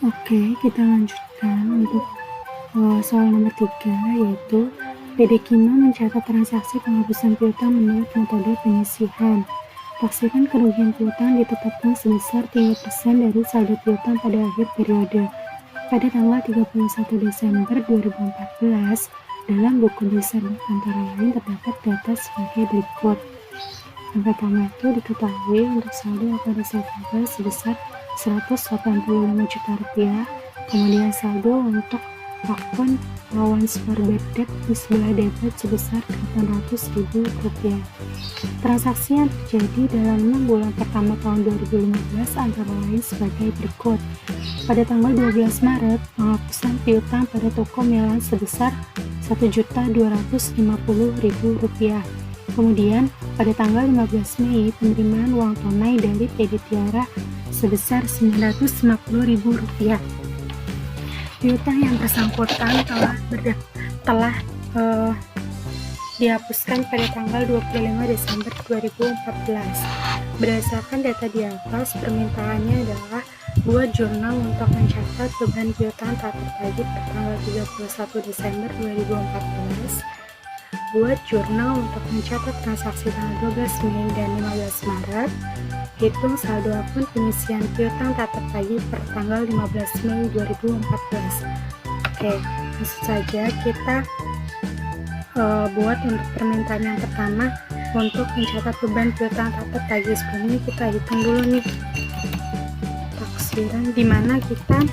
Oke, kita lanjutkan untuk soal nomor 3, yaitu PD Kino mencatat transaksi penghapusan piutang menurut metode penyisihan. Taksiran kerugian piutang ditetapkan sebesar 3% dari saldo piutang pada akhir periode. Pada tanggal 31 Desember 2014, dalam buku besar antara lain terdapat data sebagai berikut. Yang pertama itu diketahui untuk saldo akun receivable sebesar 185 juta rupiah, kemudian saldo untuk akun allowance for bad debt di sebelah debit sebesar 800.000 rupiah. Transaksi yang terjadi dalam 6 bulan pertama tahun 2015 antara lain sebagai berikut. Pada tanggal 12 Maret, penghapusan piutang pada toko Melan sebesar Rp1.250.000. Kemudian, pada tanggal 15 Mei, penerimaan uang tunai dari PD Tiara sebesar Rp950.000. Piutang yang bersangkutan telah dihapuskan pada tanggal 25 Desember 2014. Berdasarkan data di atas, permintaannya adalah buat jurnal untuk mencatat beban piutang tak tertagih pada tanggal 31 Desember 2014, buat jurnal untuk mencatat transaksi tanggal 12 Mei dan 15 Maret, hitung saldo akun pengisian piutang tak tertagih per tanggal 15 Mei 2014. Oke, langsung saja kita buat untuk permintaan yang pertama untuk mencatat beban piutang tak tertagih. Sebelumnya kita hitung dulu nih taksiran, dimana kita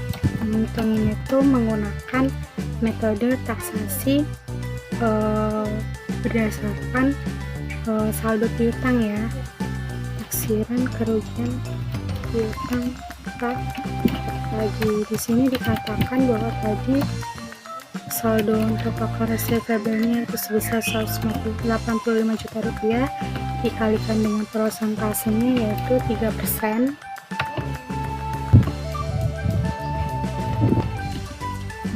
menghitungin itu menggunakan metode taksasi berdasarkan saldo piutang ya. Taksiran kerugian piutang tak tertagih. Di sini dikatakan bahwa tadi saldo untuk akun receivable-nya itu sebesar 185 juta rupiah dikalikan dengan prosentasenya yaitu 3%.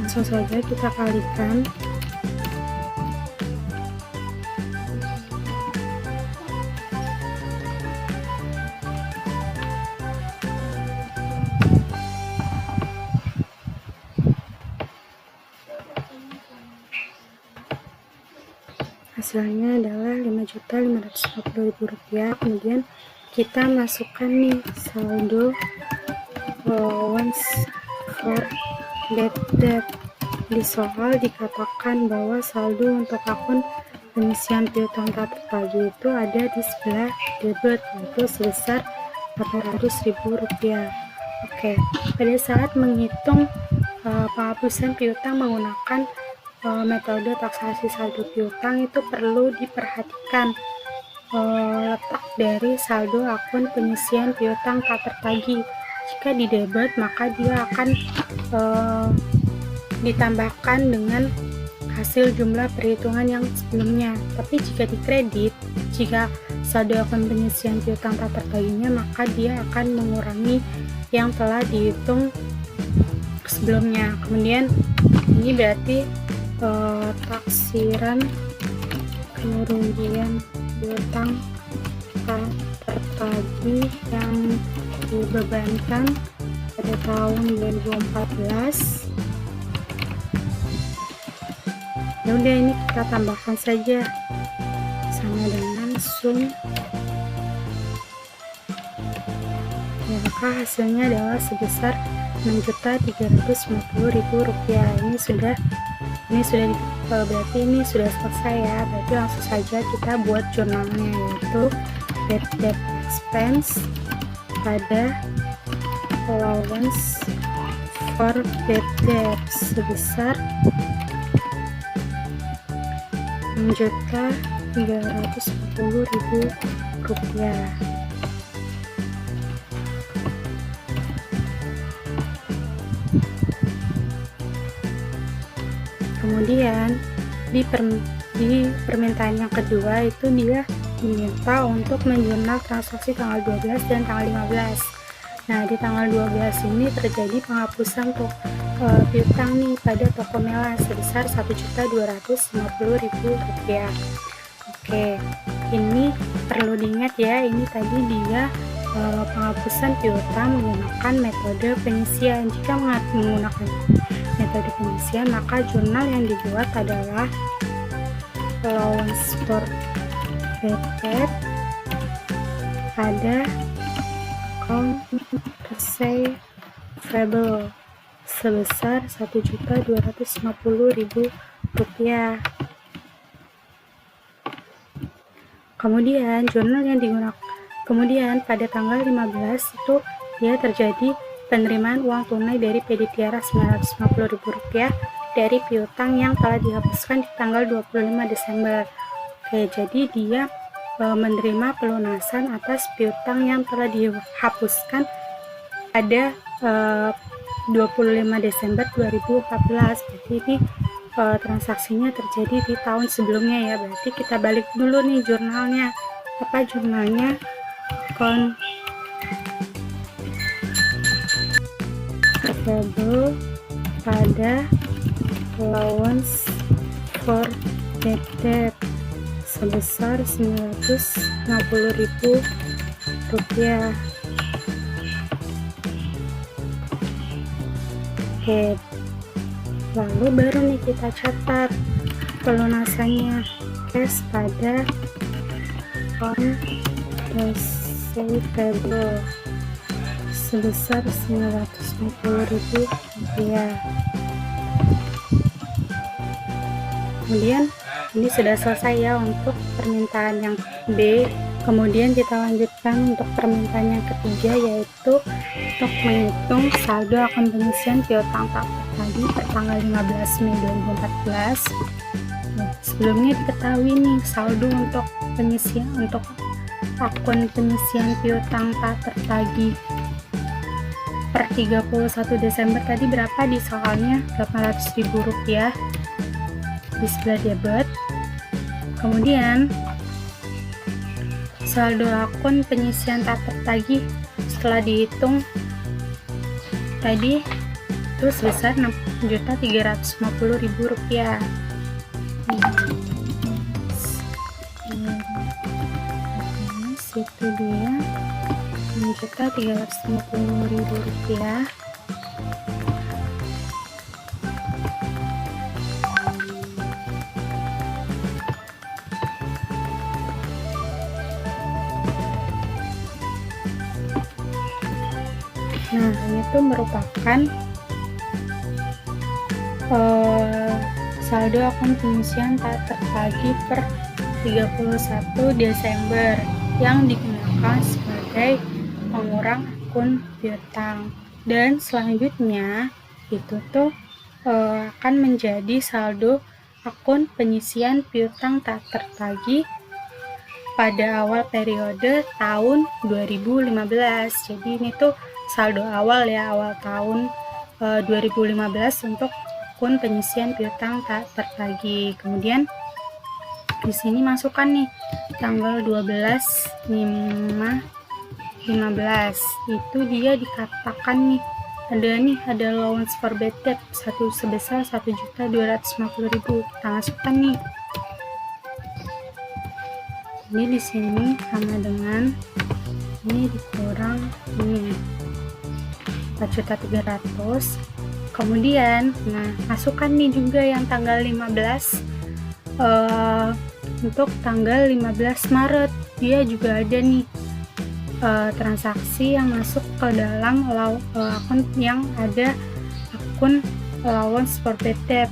Langsung saja kita kalikan. Hasilnya adalah Rp5.550.000. Kemudian kita masukkan nih saldo allowance for bad debt. Di soal dikatakan bahwa saldo untuk akun pengisian piutang tak tertagih itu ada di sebelah debit, yaitu sebesar Rp800.000. Oke, pada saat menghitung penghapusan piutang menggunakan metode taksasi saldo piutang itu perlu diperhatikan letak dari saldo akun pengisian piutang tak tertagih. Jika di debit maka dia akan ditambahkan dengan hasil jumlah perhitungan yang sebelumnya. Tapi jika di kredit, jika saldo akun pengisian piutang tak tertagihnya, maka dia akan mengurangi yang telah dihitung sebelumnya. Kemudian ini berarti taksiran kerugian piutang tak tertagih yang dibebankan pada tahun 2014. Ya udah, ini kita tambahkan saja sama dengan sum. Ya, maka hasilnya adalah sebesar Rp6.350.000. Berarti ini sudah selesai ya. Berarti langsung saja kita buat jurnalnya, yaitu bad debt expense pada allowance for bad debt sebesar Rp6.350.000. Kemudian di permintaan yang kedua itu dia diminta untuk menjurnal transaksi tanggal 12 dan tanggal 15. Nah, di tanggal 12 ini terjadi penghapusan piutang nih pada toko Melan sebesar Rp1.250.000. Oke, ini perlu diingat ya, ini tadi dia penghapusan piutang menggunakan metode penyisian. Jika menggunakan metode penyisian, maka jurnal yang dibuat adalah allowance for bad debt, ada account receivable sebesar Rp1.250.000. Kemudian pada tanggal 15 itu dia terjadi penerimaan uang tunai dari PD Tiara Rp950.000 dari piutang yang telah dihapuskan di tanggal 25 Desember. Oke, jadi dia menerima pelunasan atas piutang yang telah dihapuskan pada 25 Desember 2014. Berarti ini transaksinya terjadi di tahun sebelumnya ya. Berarti kita balik dulu nih jurnalnya. Apa jurnalnya? Receivable pada allowance for bad debt sebesar Rp950.000. Oke, lalu baru nih kita catat pelunasannya. Cash pada account receivable sebesar Rp950.000. Kemudian ini sudah selesai ya untuk permintaan yang B. Kemudian kita lanjutkan untuk permintaan yang ketiga, yaitu untuk menghitung saldo akun pengisian piutang tadi per tanggal 15 Mei 2014. Nah, sebelumnya diketahui nih saldo untuk pengisian untuk akun pengisian piutang tak tertagih per 31 Desember tadi berapa di soalnya? Rp800.000 di sebelah debit. Kemudian saldo akun pengisian tak tertagih setelah dihitung tadi itu sebesar Rp6.350.000. Itu dia Rp6.350.000. Nah, ini tuh merupakan saldo akun pengisian tak tertagih per 31 Desember yang digunakan sebagai pengurang akun piutang. Dan selanjutnya itu tuh akan menjadi saldo akun pengisian piutang tak tertagih pada awal periode tahun 2015. Jadi ini tuh saldo awal ya, awal tahun 2015 untuk akun pengisian piutang tak tertagih. Kemudian di sini masukkan nih tanggal 12/5/15 itu dia dikatakan nih ada allowance for bad debt sebesar Rp1.250.000. Kita masukkan nih. Ini di sini sama dengan ini dikurang ini 4.300.000. Kemudian masukkan nih juga yang tanggal 15 untuk tanggal 15 Maret dia juga ada nih transaksi yang masuk ke dalam akun yang ada akun allowance for bad debt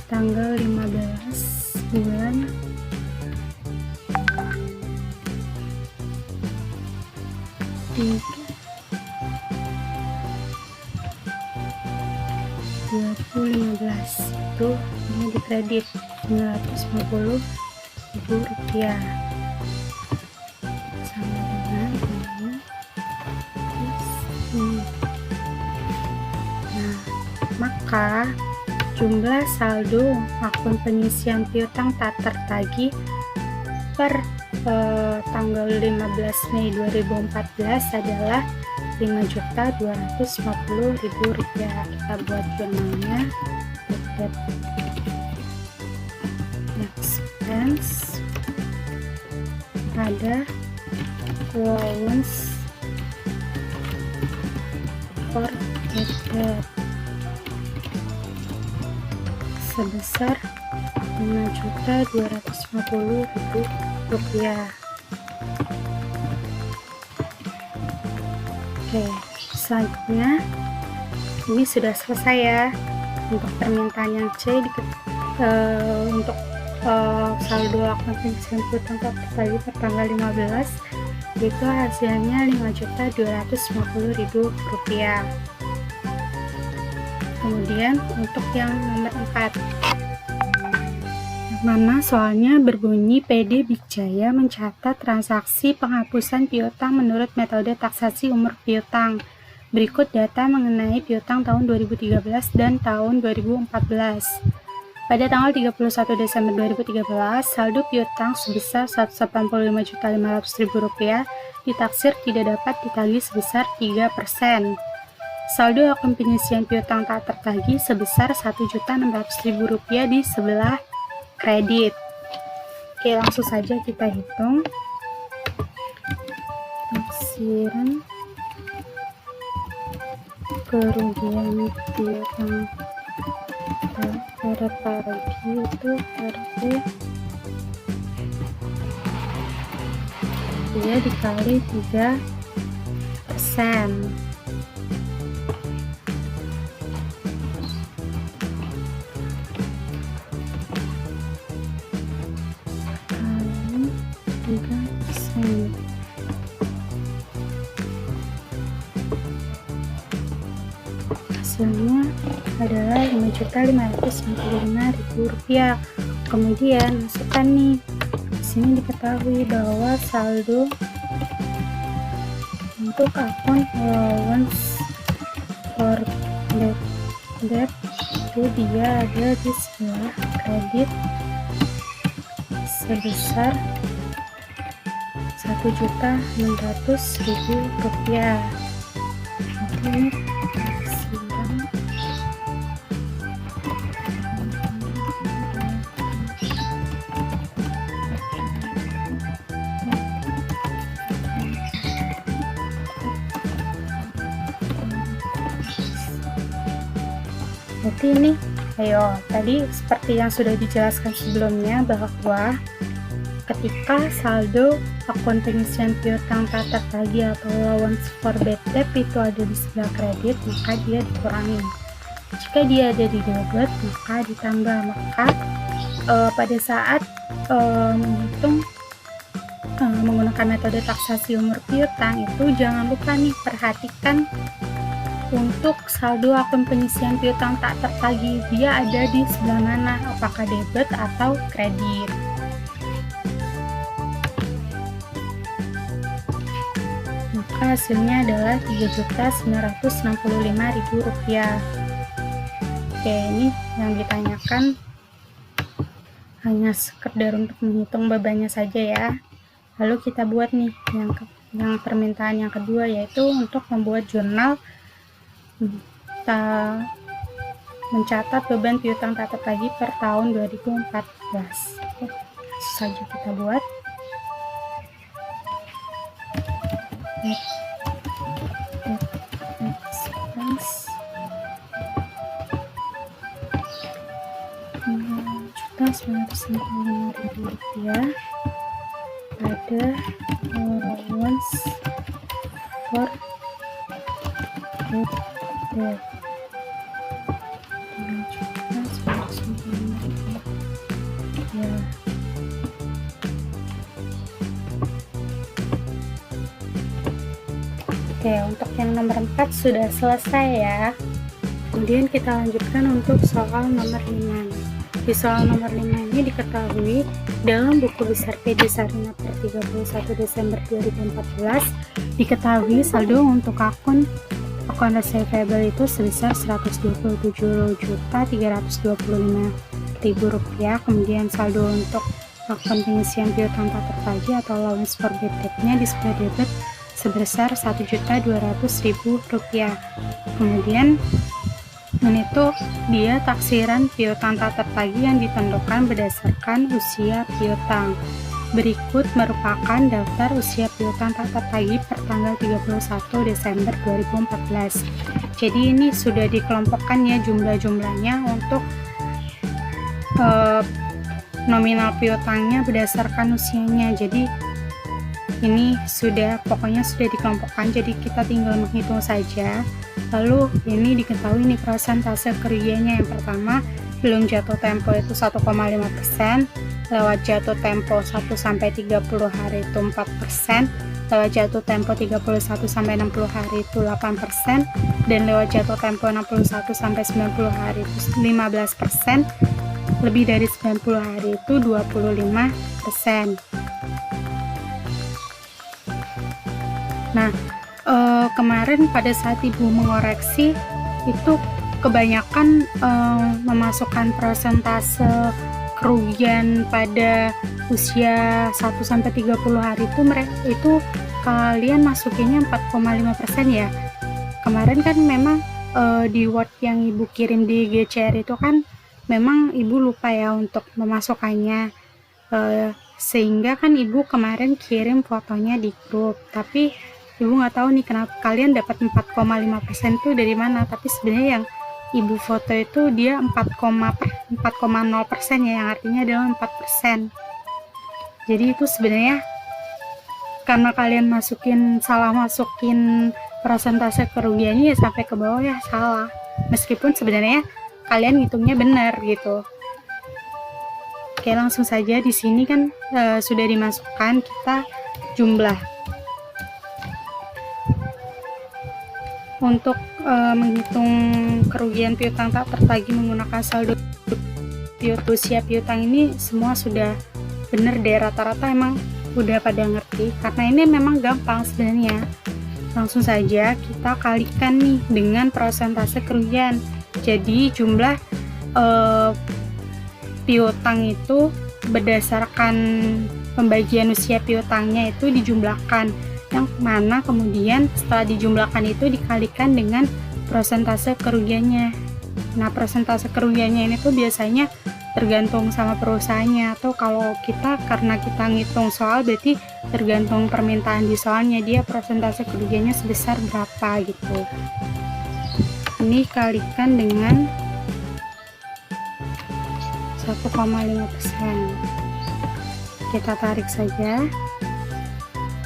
tanggal 15 bulan itu 2015 itu ini dikredit Rp950.000 sama dengan ini. Nah, maka jumlah saldo akun pengisian piutang tak tertagih per tanggal 15 Mei 2014 adalah Rp5.250.000. Kita buat jurnalnya. Expense ada allowance for bad debt sebesar Rp5.250.000. Oke, selanjutnya ini sudah selesai ya untuk permintaan yang C untuk saldo akun pengisian piutang tak tertagih per tanggal 15, yaitu hasilnya Rp5.250.000. Kemudian untuk yang nomor 4, mana soalnya berbunyi PD Big-Jaya mencatat transaksi penghapusan piutang menurut metode taksasi umur piutang. Berikut data mengenai piutang tahun 2013 dan tahun 2014. Pada tanggal 31 Desember 2013, saldo piutang sebesar Rp185.500.000 ditaksir tidak dapat ditagih sebesar 3%. Saldo akun pengisian piutang tak tertagih sebesar Rp1.600.000 di sebelah kredit. Oke, langsung saja kita hitung. Taksiran kerugian piutang tertagih itu RP dia dikali 3%. Hasilnya adalah Rp5.595.000. Kemudian masukkan nih, di sini diketahui bahwa saldo untuk akun allowance for bad debt itu dia ada di sebelah kredit sebesar Rp1.600.000. Ini berarti ini, tadi seperti yang sudah dijelaskan sebelumnya bahwa ketika saldo akun pengisian piutang tak tertagih atau allowance for bad debt itu ada di sebelah kredit, maka dia dikurangi. Jika dia ada di debit, maka ditambah. Maka pada saat menghitung menggunakan metode taksasi umur piutang itu jangan lupa nih, perhatikan untuk saldo akun pengisian piutang tak tertagih, dia ada di sebelah mana, apakah debit atau kredit. Maka hasilnya adalah Rp3.965.000. Oke, ini yang ditanyakan hanya sekedar untuk menghitung bebannya saja ya. Lalu kita buat nih yang permintaan yang kedua, yaitu untuk membuat jurnal mencatat beban piutang tak tertagih per tahun 2014. Oke, langsung saja kita buat. Expense Rp9.965.000 pada allowance for bad debt Rp9.965.000. Oke, untuk yang nomor 4 sudah selesai ya. Kemudian kita lanjutkan untuk soal nomor 5. Di soal nomor 5 ini diketahui dalam buku besar PD Sarina per 31 Desember 2014 diketahui saldo untuk akun receivable itu sebesar Rp127.325.000. Kemudian saldo untuk akun pengisian piutang tak tertagih atau allowance for bad debt-nya di sebelah debit sebesar Rp1.200.000. Kemudian itu dia taksiran piutang tak tertagih yang ditentukan berdasarkan usia piutang. Berikut merupakan daftar usia piutang tak tertagih per tanggal 31 Desember 2014. Jadi ini sudah dikelompokkan ya jumlah-jumlahnya untuk nominal piutangnya berdasarkan usianya. Jadi ini pokoknya sudah dikelompokkan, jadi kita tinggal menghitung saja. Lalu ini diketahui nih persentase kerugiannya. Yang pertama, belum jatuh tempo itu 1,5%, lewat jatuh tempo 1-30 hari itu 4%, lewat jatuh tempo 31-60 hari itu 8%, dan lewat jatuh tempo 61-90 hari itu 15%, lebih dari 90 hari itu 25%. Nah, kemarin pada saat ibu mengoreksi itu kebanyakan memasukkan persentase kerugian pada usia 1-30 hari itu kalian masukinnya 4,5% ya. Kemarin kan memang di Word yang ibu kirim di GCR itu kan memang ibu lupa ya untuk memasukkannya, sehingga kan ibu kemarin kirim fotonya di grup, tapi ibu nggak tahu nih kenapa kalian dapat 4,5% itu dari mana. Tapi sebenarnya yang ibu foto itu dia 4,0% ya, yang artinya adalah 4%. Jadi itu sebenarnya karena kalian salah masukin persentase kerugiannya ya, sampai ke bawah ya salah, meskipun sebenarnya kalian hitungnya benar gitu. Oke, langsung saja. Di sini kan sudah dimasukkan kita jumlah. Untuk menghitung kerugian piutang tak tertagih menggunakan saldo usia piutang ini semua sudah bener deh, rata-rata emang udah pada ngerti, karena ini memang gampang sebenarnya. Langsung saja kita kalikan nih dengan persentase kerugian. Jadi jumlah piutang itu berdasarkan pembagian usia piutangnya itu dijumlahkan, yang mana kemudian setelah dijumlahkan itu dikalikan dengan persentase kerugiannya. Nah, persentase kerugiannya ini tuh biasanya tergantung sama perusahaannya, atau kalau karena kita ngitung soal berarti tergantung permintaan di soalnya, dia persentase kerugiannya sebesar berapa gitu. Ini kalikan dengan 1,5%. Kita tarik saja.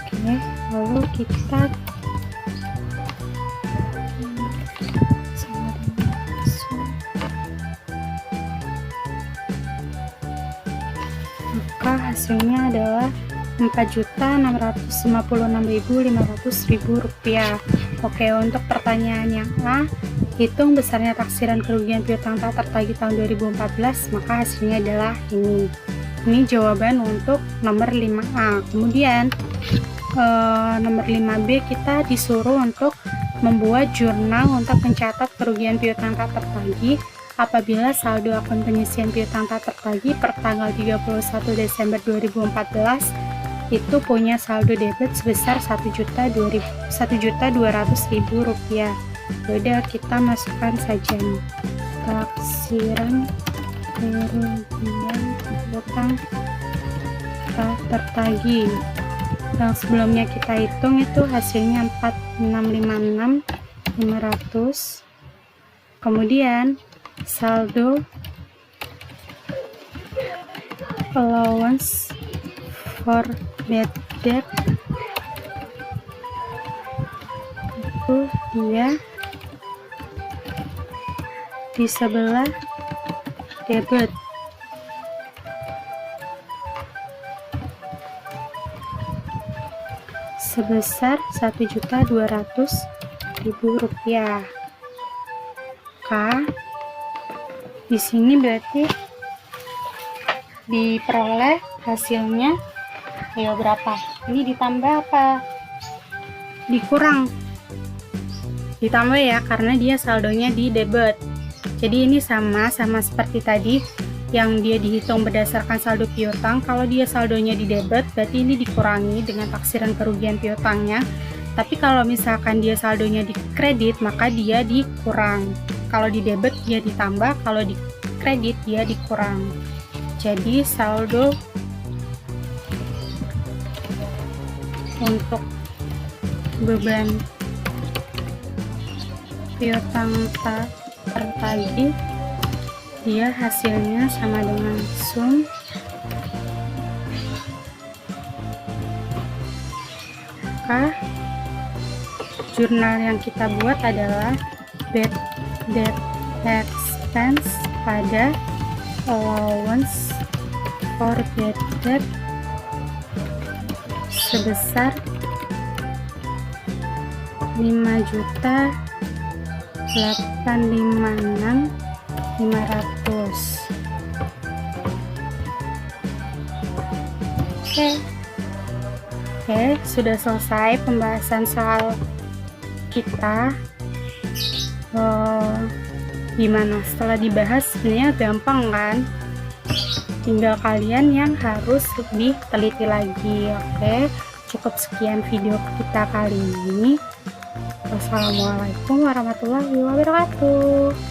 Oke, lalu kita maka hasilnya adalah Rp4.656.500. Oke, untuk pertanyaan yang A, hitung besarnya taksiran kerugian piutang tak tertagih tahun 2014, maka hasilnya adalah ini. Ini jawaban untuk nomor 5A. Kemudian nomor 5B kita disuruh untuk membuat jurnal untuk mencatat kerugian piutang tak tertagih apabila saldo akun penyisian piutang tak tertagih per tanggal 31 Desember 2014 itu punya saldo debit sebesar Rp1.200.000. Udah, kita masukkan saja nih taksiran kerugian piutang tak tertagih. Yang sebelumnya kita hitung itu hasilnya 4.656.500. Kemudian saldo allowance for bad debt itu dia di sebelah debit sebesar Rp1.200.000. K di sini berarti diperoleh hasilnya ya berapa? Ini ditambah apa? Dikurang? Ditambah ya, karena dia saldonya di debit. Jadi ini sama seperti tadi yang dia dihitung berdasarkan saldo piutang. Kalau dia saldonya di debit, berarti ini dikurangi dengan taksiran kerugian piutangnya. Tapi kalau misalkan dia saldonya di kredit, maka dia dikurang. Kalau di debit dia ditambah, kalau di kredit dia dikurang. Jadi saldo untuk beban piutang tadi, dia hasilnya sama dengan sum maka jurnal yang kita buat adalah bad debt expense pada allowance for bad debt sebesar 5.856.500. Oke, sudah selesai pembahasan soal kita. Gimana setelah dibahas? Sebenarnya gampang kan? Tinggal kalian yang harus lebih teliti lagi. Oke, cukup sekian video kita kali ini. Wassalamualaikum warahmatullahi wabarakatuh.